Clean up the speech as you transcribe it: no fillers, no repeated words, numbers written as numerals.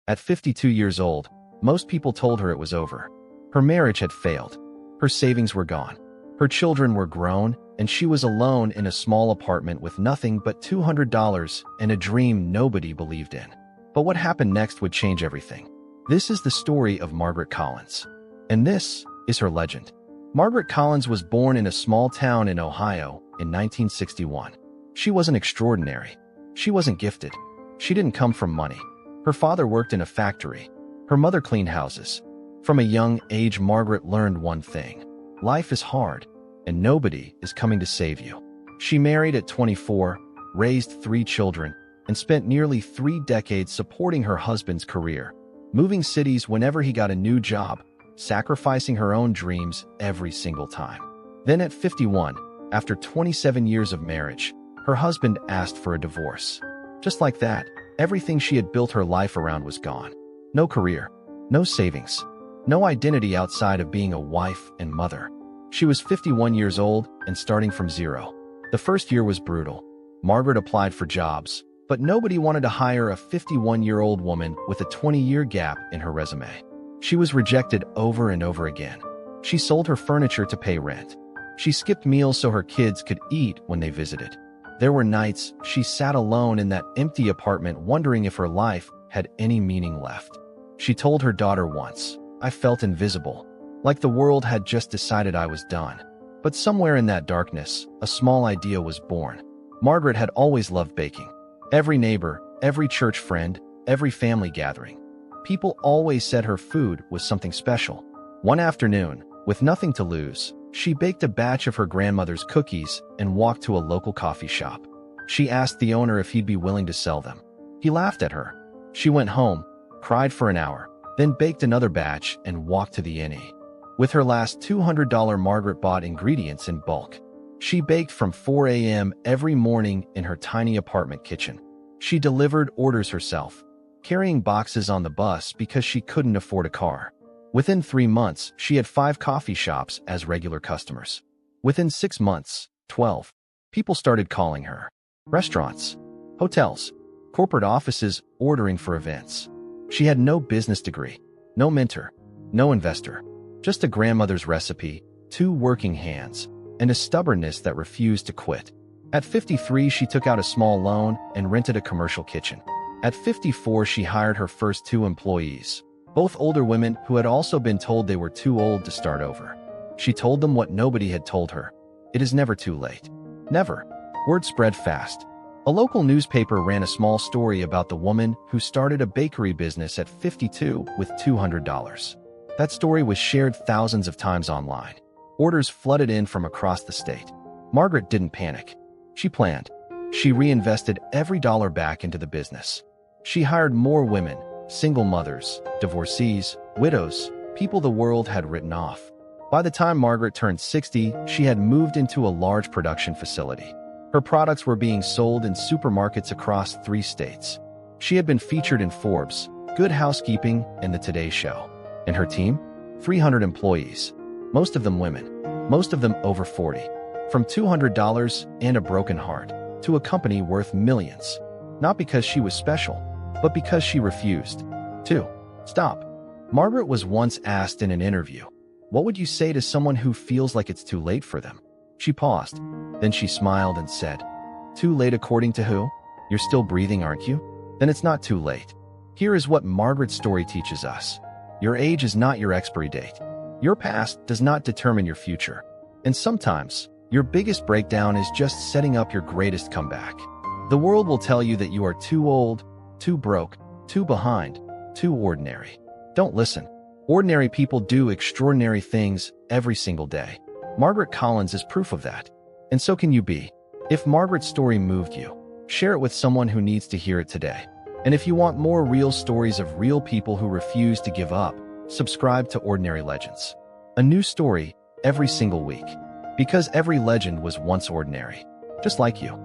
At 52 years old, most people told her it was over. Her marriage had failed. Her savings were gone. Her children were grown, and she was alone in a small apartment with nothing but $200 and a dream nobody believed in. But what happened next would change everything. This is the story of Margaret Collins. And this is her legend. Margaret Collins was born in a small town in Ohio in 1961. She wasn't extraordinary. She wasn't gifted. She didn't come from money. Her father worked in a factory. Her mother cleaned houses. From a young age, Margaret learned one thing. Life is hard, and nobody is coming to save you. She married at 24, raised 3 children, and spent nearly 3 decades supporting her husband's career, moving cities whenever he got a new job, sacrificing her own dreams every single time. Then at 51, after 27 years of marriage, her husband asked for a divorce. Just like that, everything she had built her life around was gone. No career, no savings, no identity outside of being a wife and mother. She was 51 years old and starting from zero. The first year was brutal. Margaret applied for jobs, but nobody wanted to hire a 51-year-old woman with a 20-year gap in her resume. She was rejected over and over again. She sold her furniture to pay rent. She skipped meals so her kids could eat when they visited. There were nights she sat alone in that empty apartment wondering if her life had any meaning left. She told her daughter once, "I felt invisible, like the world had just decided I was done." But somewhere in that darkness, a small idea was born. Margaret had always loved baking. Every neighbor, every church friend, every family gathering. People always said her food was something special. One afternoon, with nothing to lose, she baked a batch of her grandmother's cookies and walked to a local coffee shop. She asked the owner if he'd be willing to sell them. He laughed at her. She went home, cried for an hour, then baked another batch and walked to the inn. With her last $200, Margaret bought ingredients in bulk. She baked from 4 a.m. every morning in her tiny apartment kitchen. She delivered orders herself, carrying boxes on the bus because she couldn't afford a car. Within 3 months, she had 5 coffee shops as regular customers. Within 6 months, 12. People started calling her. Restaurants, hotels, corporate offices ordering for events. She had no business degree, no mentor, no investor, just a grandmother's recipe, 2 working hands, and a stubbornness that refused to quit. At 53, she took out a small loan and rented a commercial kitchen. At 54, she hired her first 2 employees, both older women who had also been told they were too old to start over. She told them what nobody had told her. It is never too late. Never. Word spread fast. A local newspaper ran a small story about the woman who started a bakery business at 52 with $200. That story was shared thousands of times online. Orders flooded in from across the state. Margaret didn't panic. She planned. She reinvested every dollar back into the business. She hired more women, single mothers, divorcees, widows, people the world had written off. By the time Margaret turned 60, she had moved into a large production facility. Her products were being sold in supermarkets across 3 states. She had been featured in Forbes, Good Housekeeping, and The Today Show. And her team? 300 employees. Most of them women. Most of them over 40. From $200 and a broken heart to a company worth millions. Not because she was special, but because she refused to stop. Margaret was once asked in an interview, "What would you say to someone who feels like it's too late for them?" She paused. Then she smiled and said, "Too late according to who? You're still breathing, aren't you? Then it's not too late." Here is what Margaret's story teaches us. Your age is not your expiry date. Your past does not determine your future. And sometimes, your biggest breakdown is just setting up your greatest comeback. The world will tell you that you are too old, too broke, too behind, too ordinary. Don't listen. Ordinary people do extraordinary things every single day. Margaret Collins is proof of that. And so can you be. If Margaret's story moved you, share it with someone who needs to hear it today. And if you want more real stories of real people who refuse to give up, subscribe to Ordinary Legends. A new story every single week. Because every legend was once ordinary, just like you.